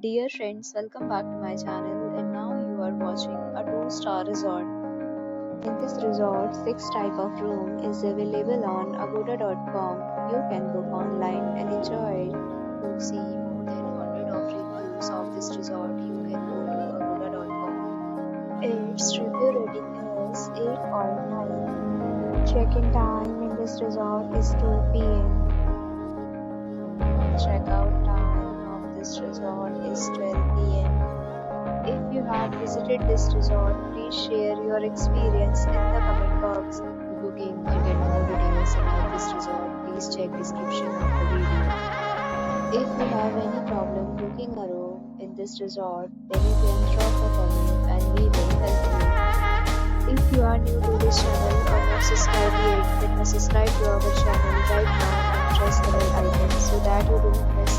Dear friends, welcome back to my channel and now you are watching a 2-star resort. In this resort, 6 type of room is available on agoda.com. You can book online and enjoy it. To see more than 100 of reviews of this resort, you can go to agoda.com. Its review rating is 8.9. Check-in time in this resort is 2 p.m. Check-out time of this resort is 12 p.m. If you have visited this resort, please share your experience in the comment box. To booking or get more details about this resort, please check description of the video. If you have any problem booking a room in this resort, then you can drop a comment and we will help you. If you are new to this channel or not subscribed yet, then must subscribe to our channel right now and press the bell icon so that you don't miss